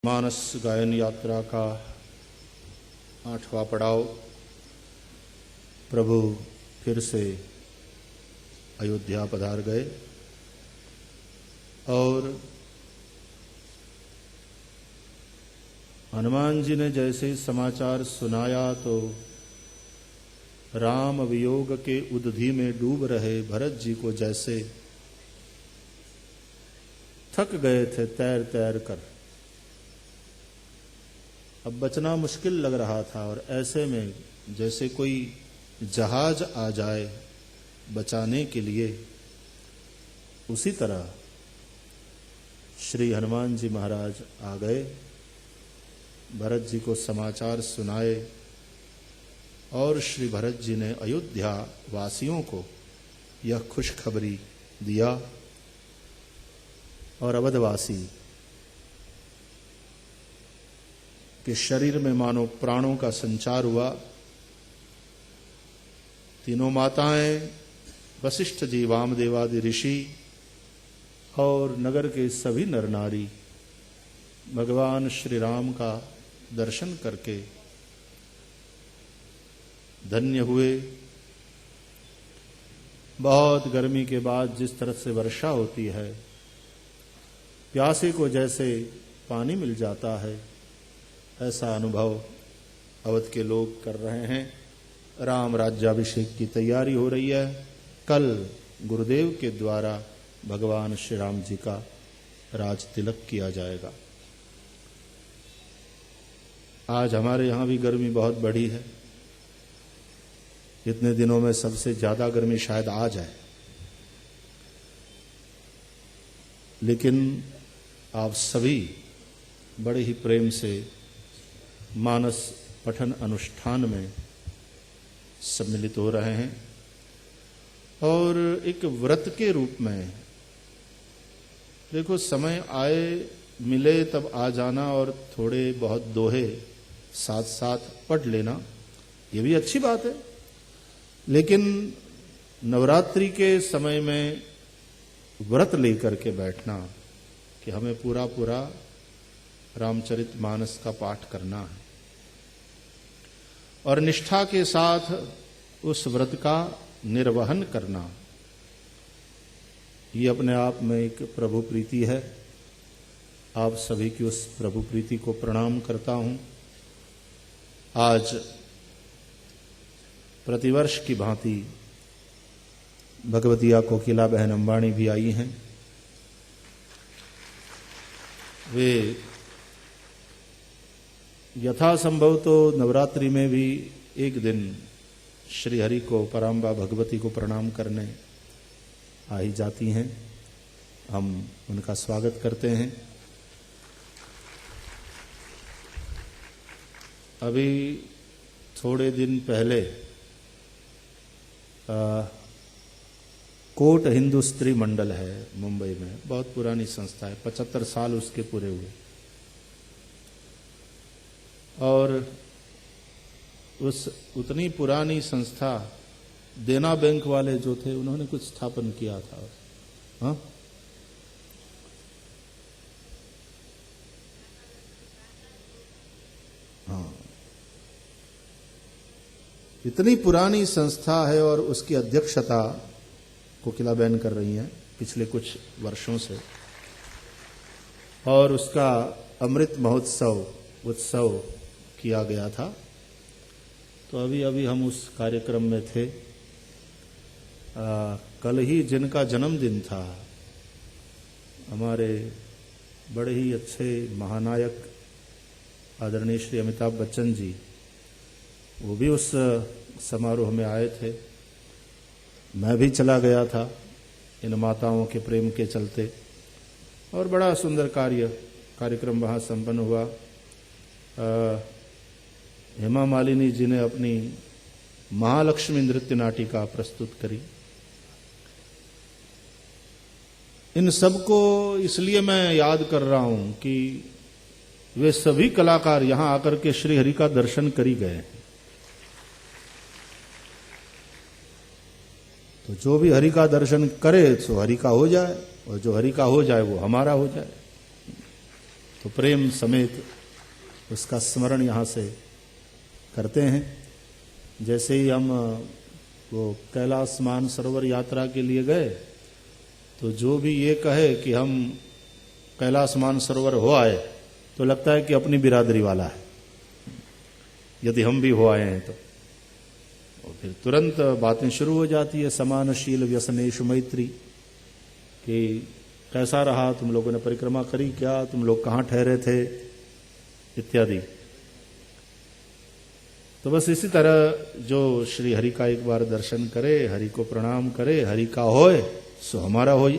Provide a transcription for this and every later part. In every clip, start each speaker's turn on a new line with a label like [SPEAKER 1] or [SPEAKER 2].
[SPEAKER 1] मानस गायन यात्रा का 8वां पड़ाव। प्रभु फिर से अयोध्या पधार गए और हनुमान जी ने जैसे ही समाचार सुनाया तो राम वियोग के उदधि में डूब रहे भरत जी को जैसे थक गए थे तैर तैर कर। अब बचना मुश्किल लग रहा था और ऐसे में जैसे कोई जहाज आ जाए बचाने के लिए, उसी तरह श्री हनुमान जी महाराज आ गए, भरत जी को समाचार सुनाए और श्री भरत जी ने अयोध्या वासियों को यह खुशखबरी दिया और अवधवासी के शरीर में मानो प्राणों का संचार हुआ। तीनों माताएं, वशिष्ठ जी, वामदेवादि ऋषि और नगर के सभी नर नारी भगवान श्री राम का दर्शन करके धन्य हुए। बहुत गर्मी के बाद जिस तरह से वर्षा होती है, प्यासे को जैसे पानी मिल जाता है, ऐसा अनुभव अवध के लोग कर रहे हैं। राम राज्याभिषेक की तैयारी हो रही है। कल गुरुदेव के द्वारा भगवान श्री राम जी का राज तिलक किया जाएगा। आज हमारे यहां भी गर्मी बहुत बढ़ी है। इतने दिनों में सबसे ज्यादा गर्मी शायद आज है, लेकिन आप सभी बड़े ही प्रेम से मानस पठन अनुष्ठान में सम्मिलित हो रहे हैं और एक व्रत के रूप में, देखो, समय आए मिले तब आ जाना और थोड़े बहुत दोहे साथ साथ पढ़ लेना, ये भी अच्छी बात है, लेकिन नवरात्रि के समय में व्रत लेकर के बैठना कि हमें पूरा पूरा रामचरितमानस का पाठ करना है और निष्ठा के साथ उस व्रत का निर्वहन करना, ये अपने आप में एक प्रभु प्रीति है। आप सभी की उस प्रभु प्रीति को प्रणाम करता हूं। आज प्रतिवर्ष की भांति भगवतिया कोकिला बहन अंबाणी भी आई हैं। वे यथासंभव तो नवरात्रि में भी एक दिन श्री हरि को, पराम्बा भगवती को प्रणाम करने आ ही जाती हैं। हम उनका स्वागत करते हैं। अभी थोड़े दिन पहले कोट हिंदू स्त्री मंडल है मुंबई में, बहुत पुरानी संस्था है, 75 साल उसके पूरे हुए, और उस उतनी पुरानी संस्था देना बैंक वाले जो थे उन्होंने कुछ स्थापन किया था। हाँ, हाँ, इतनी पुरानी संस्था है और उसकी अध्यक्षता कोकिला बहन कर रही हैं पिछले कुछ वर्षों से, और उसका अमृत महोत्सव उत्सव किया गया था। तो अभी अभी हम उस कार्यक्रम में थे। कल ही जिनका जन्मदिन था, हमारे बड़े ही अच्छे महानायक आदरणीय श्री अमिताभ बच्चन जी, वो भी उस समारोह में आए थे। मैं भी चला गया था इन माताओं के प्रेम के चलते, और बड़ा सुंदर कार्यक्रम वहाँ संपन्न हुआ। हेमा मालिनी जी ने अपनी महालक्ष्मी नृत्य नाटिका प्रस्तुत करी। इन सबको इसलिए मैं याद कर रहा हूं कि वे सभी कलाकार यहां आकर के श्री हरि का दर्शन कर ही गए। तो जो भी हरि का दर्शन करे सो हरि का हो जाए, और जो हरि का हो जाए वो हमारा हो जाए। तो प्रेम समेत उसका स्मरण यहाँ से करते हैं। जैसे ही हम वो कैलाश मानसरोवर यात्रा के लिए गए तो जो भी ये कहे कि हम कैलाश मानसरोवर हो आए तो लगता है कि अपनी बिरादरी वाला है, यदि हम भी हो आए हैं तो। और फिर तुरंत बातें शुरू हो जाती है, समानशील व्यसनेषु मैत्री, कि कैसा रहा, तुम लोगों ने परिक्रमा करी क्या, तुम लोग कहाँ ठहरे थे, इत्यादि। तो बस इसी तरह जो श्री हरि का एक बार दर्शन करे, हरि को प्रणाम करे, हरि का होए सो हमारा होई।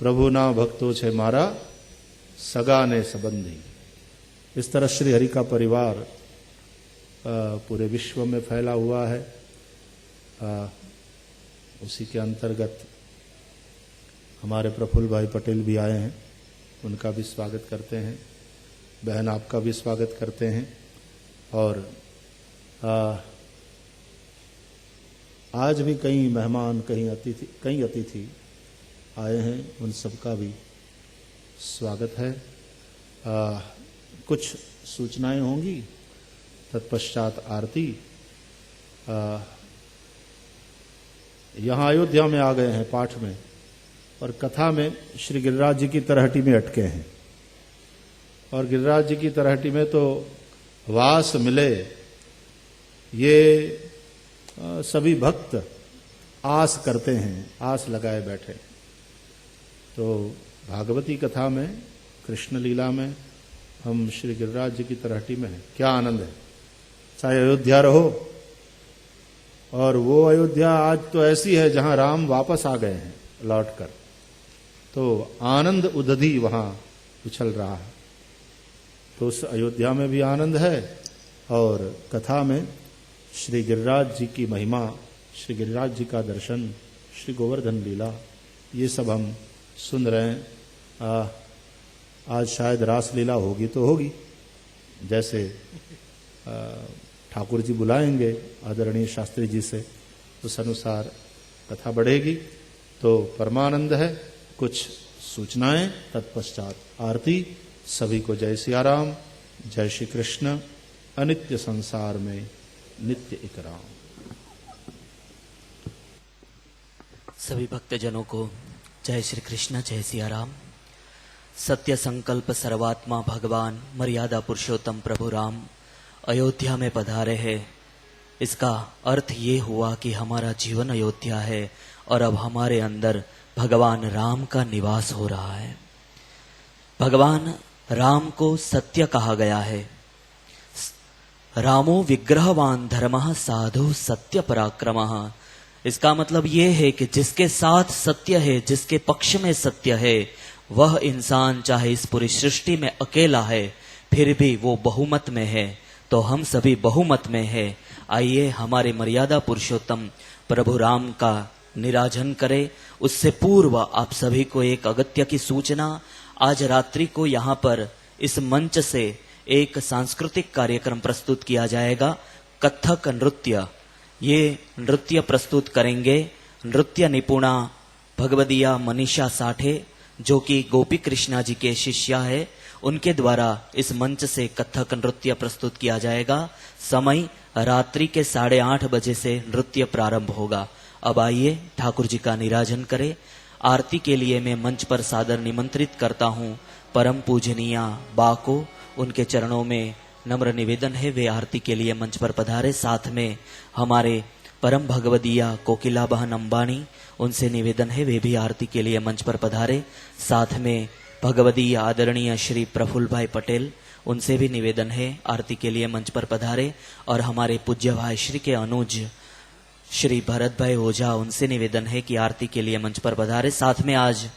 [SPEAKER 1] प्रभु ना भक्तो छे मारा सगा ने संबंधी। इस तरह श्री हरि का परिवार पूरे विश्व में फैला हुआ है। उसी के अंतर्गत हमारे प्रफुल्ल भाई पटेल भी आए हैं, उनका भी स्वागत करते हैं। बहन आपका भी स्वागत करते हैं। और आज भी कई मेहमान, कई अतिथि आए हैं, उन सबका भी स्वागत है। कुछ सूचनाएं होंगी, तत्पश्चात आरती। यहाँ अयोध्या में आ गए हैं पाठ में, और कथा में श्री गिरिराज जी की तरहटी में अटके हैं। और गिरिराज जी की तरहटी में तो वास मिले, ये सभी भक्त आस करते हैं, आस लगाए बैठे। तो भागवती कथा में, कृष्ण लीला में हम श्री गिरिराज जी की तरहटी में हैं, क्या आनंद है। चाहे अयोध्या रहो, और वो अयोध्या आज तो ऐसी है जहां राम वापस आ गए हैं लौटकर, तो आनंद उदधि वहां उछल रहा है। तो उस अयोध्या में भी आनंद है, और कथा में श्री गिरिराज जी की महिमा, श्री गिरिराज जी का दर्शन, श्री गोवर्धन लीला, ये सब हम सुन रहे हैं। आज शायद रास लीला होगी तो होगी, जैसे ठाकुर जी बुलाएंगे आदरणीय शास्त्री जी से, उस अनुसार कथा बढ़ेगी। तो परमानंद है। कुछ सूचनाएं, तत्पश्चात आरती। सभी को जय सिया राम, जय श्री कृष्ण। अनित्य संसार में नित्य इकराम।
[SPEAKER 2] सभी भक्तजनों को जय श्री कृष्ण, जय सिया राम। सत्य संकल्प सर्वात्मा भगवान मर्यादा पुरुषोत्तम प्रभु राम अयोध्या में पधारे हैं। इसका अर्थ ये हुआ कि हमारा जीवन अयोध्या है, और अब हमारे अंदर भगवान राम का निवास हो रहा है। भगवान राम को सत्य कहा गया है। रामो विग्रहवान धर्मः साधु सत्य पराक्रमः। इसका मतलब ये है कि जिसके साथ सत्य है, जिसके पक्ष में सत्य है, वह इंसान चाहे इस पूरी सृष्टि में अकेला है, फिर भी वो बहुमत में है। तो हम सभी बहुमत में है। आइए हमारे मर्यादा पुरुषोत्तम प्रभु राम का निराजन करें। उससे पूर्व आप सभी को एक अगत्य की सूचना। आज रात्रि को यहाँ पर इस मंच से एक सांस्कृतिक कार्यक्रम प्रस्तुत किया जाएगा, कथक नृत्य। ये नृत्य प्रस्तुत करेंगे नृत्य निपुणा भगवदिया मनीषा साठे, जो कि गोपी कृष्णा जी के शिष्या है। उनके द्वारा इस मंच से कथक नृत्य प्रस्तुत किया जाएगा। समय रात्रि के 8:30 बजे से नृत्य प्रारंभ होगा। अब आइए ठाकुर जी का निराजन करें। आरती के लिए मैं मंच पर सादर निमंत्रित करता हूँ परम पूजनीया बा को। उनके चरणों में नम्र निवेदन है, वे आरती के लिए मंच पर पधारे। साथ में हमारे परम भगवदिया कोकिला बहन अंबानी, उनसे निवेदन है वे भी आरती के लिए मंच पर पधारे। साथ में भगवदीय आदरणीय श्री प्रफुल्ल भाई पटेल, उनसे भी निवेदन है आरती के लिए मंच पर पधारे। और हमारे पूज्य भाई श्री के अनुज श्री भरत भाई ओझा, उनसे निवेदन है कि आरती के लिए मंच पर पधारे। साथ में आज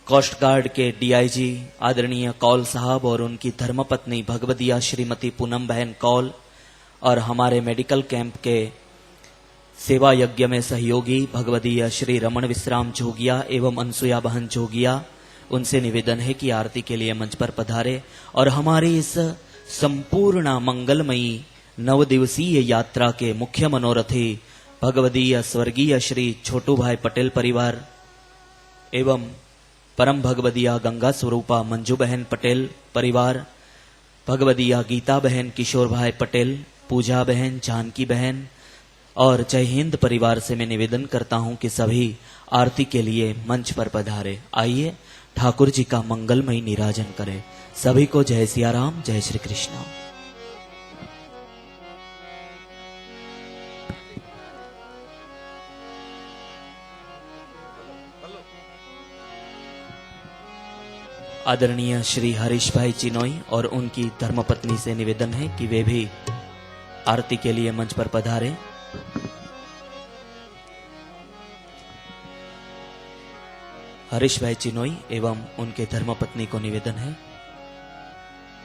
[SPEAKER 2] कोस्ट गार्ड के डीआईजी आदरणीय कौल साहब और उनकी धर्मपत्नी भगवदिया श्रीमती पूनम बहन कौल, और हमारे मेडिकल कैंप के सेवा यज्ञ में सहयोगी भगवदीय श्री रमण विश्राम जोगिया एवं अनसुया बहन जोगिया, उनसे निवेदन है कि आरती के लिए मंच पर पधारे। और हमारी इस संपूर्ण मंगलमयी 9 दिवसीय यात्रा के मुख्य मनोरथी भगवदीय स्वर्गीय श्री छोटू भाई पटेल परिवार एवं परम भगवदिया गंगा स्वरूपा मंजू बहन पटेल परिवार, भगवदिया गीता बहन, किशोर भाई पटेल, पूजा बहन, जानकी बहन और जय हिंद परिवार से मैं निवेदन करता हूं कि सभी आरती के लिए मंच पर पधारे। आइए ठाकुर जी का मंगलमय निराजन करें। सभी को जय सिया राम, जय श्री कृष्ण। आदरणीय श्री हरीश भाई चिनोई और उनकी धर्मपत्नी से निवेदन है कि वे भी आरती के लिए मंच पर पधारे। हरीश भाई चिनोई एवं उनके धर्मपत्नी को निवेदन है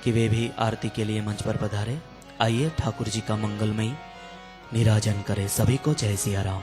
[SPEAKER 2] कि वे भी आरती के लिए मंच पर पधारे। आइए ठाकुर जी का मंगलमय निराजन करें। सभी को जय सिया राम।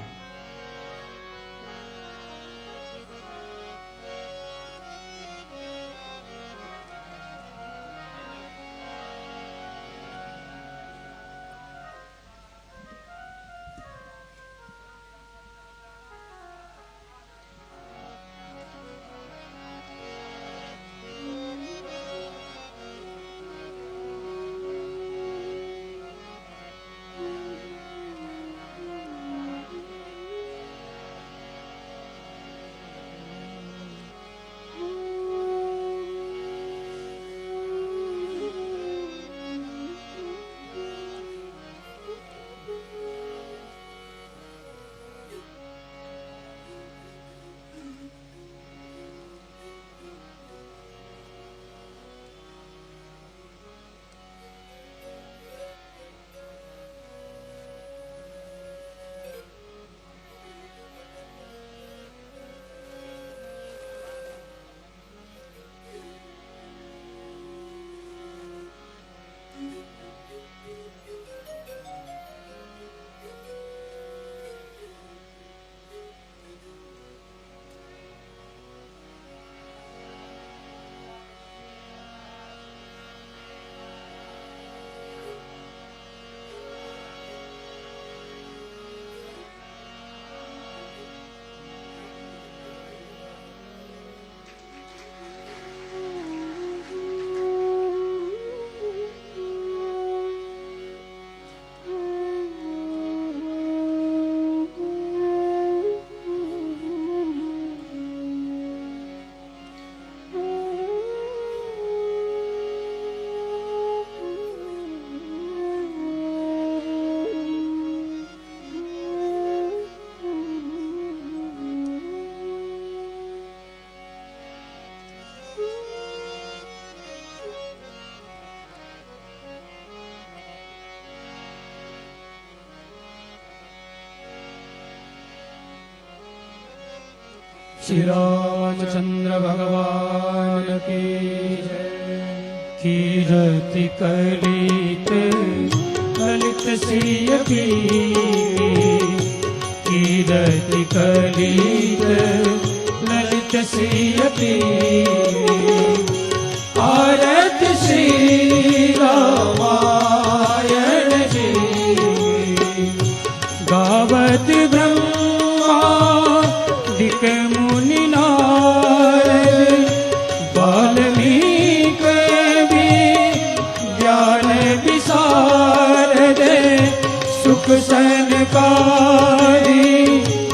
[SPEAKER 3] श्री रामचंद्र भगवान की जय। कीरति कलित ललित सिय की, कीरति कलित ललित सिय की। आरती श्री रामायण जी, गावत ब्रह्मादिक मुनि नारद, वाल्मीकि भी ज्ञान विशारद। सुख सनकादि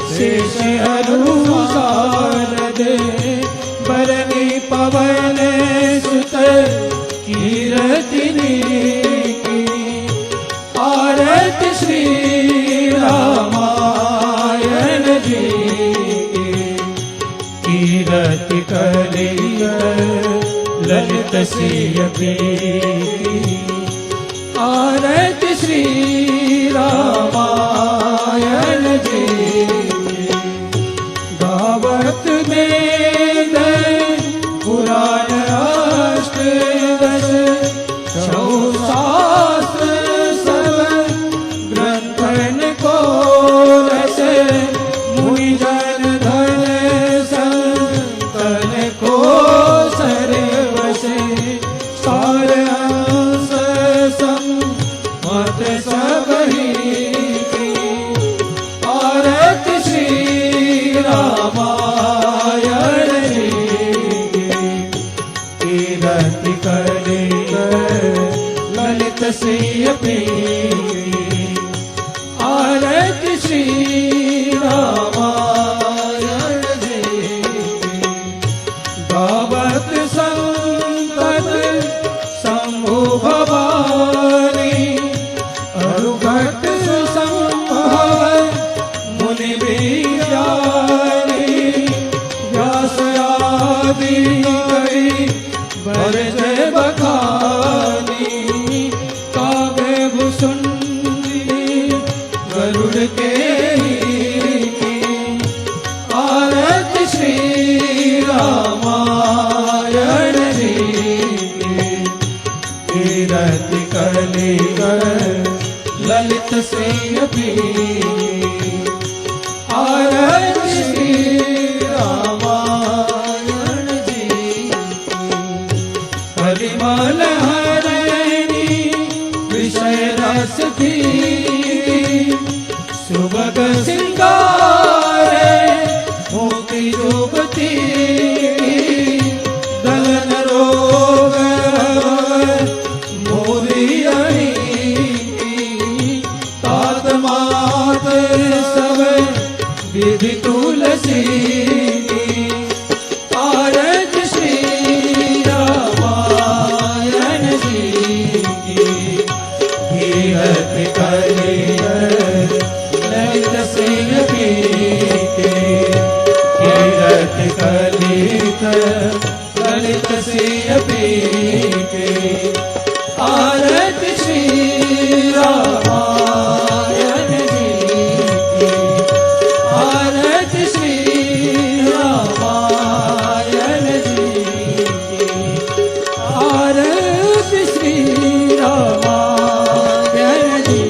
[SPEAKER 3] शेष अनुसारद, बरनी पवन सुत कीरति की। आरती श्री रामायण जी, कीरति कलित ललित सिय की। आरती श्री रामायण जी, गावत वेद पुराण अष्टदश। शास्त्र सब ग्रंथन को रस, मुनि जन धन संतन को सर्वसे। सार अंश संमत सब ही की। रति कली ललित सिय पी आरती श्री रामायण जी गावत संतत शंभु भवानी अरुघट सुसंभव मुनि विज्ञानी व्यास आदि कवि भरत बखानी काव्य भूषुंडी गरुड़ के आरती श्री रामायण जी रति कली ललित सिंह पी आरती श्री रामायण जी परिमल हरणी विषय रस थी सुभग सिंगार मोती युवती दलन रोग मोरियणी तात मात सब विधि तुलसी आरती श्री रामायण जी कीरति कली ललित सिंह पी कीरति कली ललित सिंह पी आरती श्री रामायण जी आरती श्री रामायण जी आरती श्री रामायण जी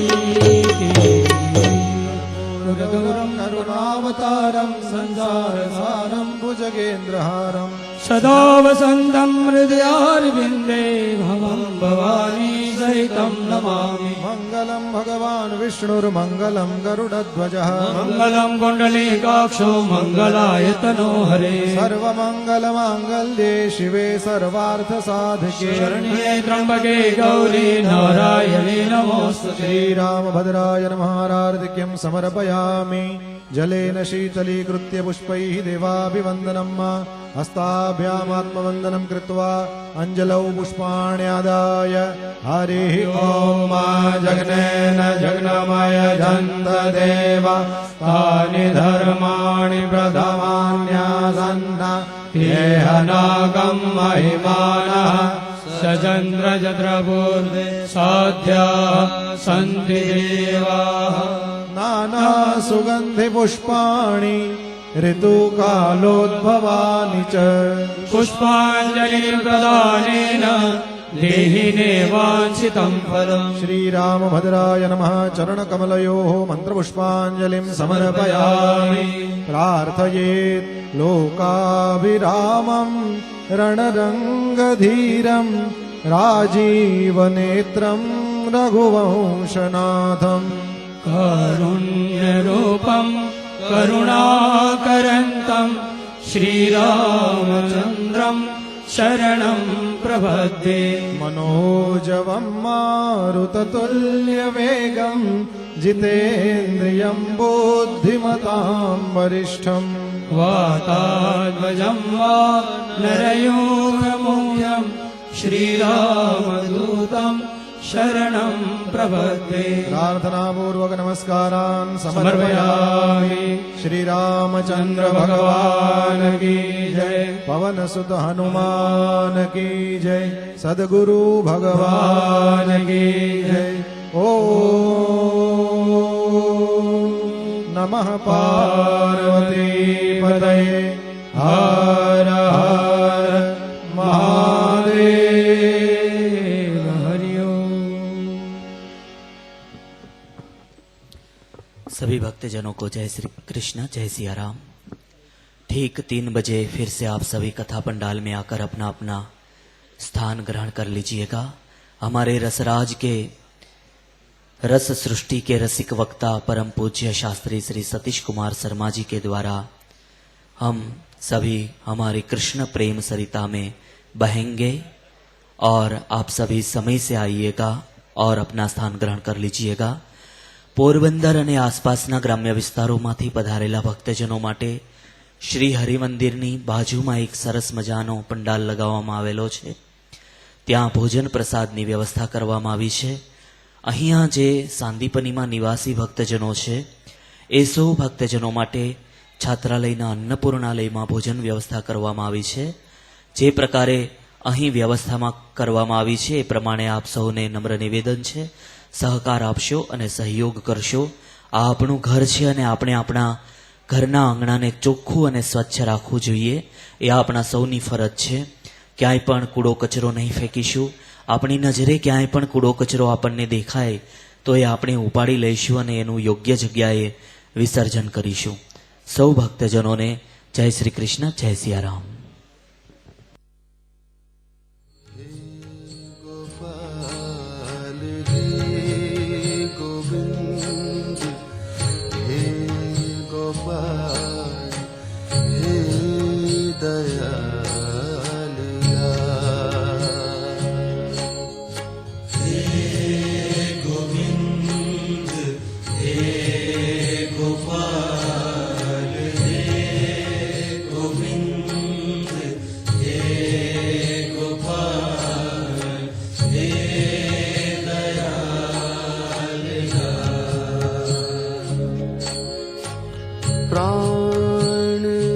[SPEAKER 3] गौरम करुणावतारम संसार सारम भुजगेन्द्रहारम सदा वसन्तं हृदयारविन्दे भवं भवानी सहितं नमामि
[SPEAKER 4] मंगलम भगवान विष्णुर्मंगलम गरुडध्वजः
[SPEAKER 3] मङ्गलं कुण्डलीकाक्षो मङ्गलायतनो हरे
[SPEAKER 4] सर्वमंगल मांगल्ये शिवे सर्वार्थ साधके
[SPEAKER 3] शरण्ये त्र्यम्बके गौरी नारायणे नमोस्तुते
[SPEAKER 4] श्रीरामभद्राय नमः आरार्तिक्यं समर्पयामि जलेन शीतलीकृत्य पुष्पैः देवाभिवन्दनम् हस्ताभ्यामात्मवन्दनं कृत्वा अञ्जलौ पुष्पाण्यादाय हरिः ॐ जग्नेन जग्नमय जन्त देव तानि धर्माणि प्रथमान्यासन्न येह नागं महिमानः सचन्द्रजद्रपूर्वे साध्या सन्ति देवाः नाना सुगन्धि पुष्पाणि ऋतुकालोद्भवानि च
[SPEAKER 3] पुष्पाञ्जलिप्रदानेन देहि नेवाञ्छितं फलम्
[SPEAKER 4] श्रीरामभद्राय नमः चरणकमलयोः मन्त्रपुष्पाञ्जलिं समर्पयामि प्रार्थयेत् लोकाभिरामं रणरङ्गधीरं राजीवनेत्रं रघुवंशनाथम्
[SPEAKER 3] कारुण्यरूपं करुणाकरन्तं श्रीरामचन्द्रं शरणं प्रपद्ये
[SPEAKER 4] मनोजवं मारुततुल्यवेगं जितेन्द्रियं बुद्धिमतां वरिष्ठम्
[SPEAKER 3] वाताध्वजं वा नरयोगमुख्यं श्रीरामदूतं शरणं प्रपद्ये
[SPEAKER 4] प्रार्थनापूर्वक नमस्कारान्
[SPEAKER 3] समर्पयामि
[SPEAKER 4] श्रीरामचन्द्र
[SPEAKER 3] भगवान की जय
[SPEAKER 4] पवनसुत हनुमान की जय सद्गुरु भगवान की जय ॐ नमः पार्वती पतये हर हर महादेव हरि ओम।
[SPEAKER 2] सभी भक्तजनों को जय श्री कृष्ण, जय सिया राम। ठीक 3 बजे फिर से आप सभी कथा पंडाल में आकर अपना अपना स्थान ग्रहण कर लीजिएगा। हमारे रसराज के रस सृष्टि के रसिक वक्ता परम पूज्य शास्त्री श्री सतीश कुमार शर्मा जी के द्वारा हम सभी हमारे कृष्ण प्रेम सरिता में बहेंगे और आप सभी समय से आइएगा और अपना स्थान ग्रहण कर लीजिएगा। પોરબંદર અને આસપાસના ગ્રામ્ય વિસ્તારોમાંથી પધારેલા ભક્તજનો માટે શ્રી હરિમંદિરની બાજુમાં એક સરસ મજાનો પંડાલ લગાવવામાં આવેલો છે. ત્યાં ભોજન પ્રસાદની વ્યવસ્થા કરવામાં આવી છે. અહીંયા જે સાંદીપનીમાં નિવાસી ભક્તજનો છે એ સૌ ભક્તજનો માટે છાત્રાલયના અન્નપૂર્ણાલયમાં ભોજન વ્યવસ્થા કરવામાં આવી છે. જે પ્રકારે અહીં વ્યવસ્થામાં કરવામાં આવી છે એ પ્રમાણે આપ સૌને નમ્ર નિવેદન છે, સહકાર આપશો અને સહયોગ કરશો. આ આપણું ઘર છે અને આપણે આપણા ઘરના આંગણાને ચોખ્ખું અને સ્વચ્છ રાખવું જોઈએ. એ આપણા સૌની ફરજ છે. ક્યાંય પણ કૂડો કચરો નહીં ફેંકીશું. આપણી નજરે ક્યાંય પણ કૂડો કચરો આપણને દેખાય તો એ આપણે ઉપાડી લઈશું અને એનું યોગ્ય જગ્યાએ વિસર્જન કરીશું. સૌ ભક્તજનોને જય શ્રી કૃષ્ણ, જય સિયારામ.
[SPEAKER 5] प्राणनाथ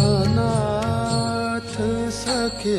[SPEAKER 5] अनाथ सखे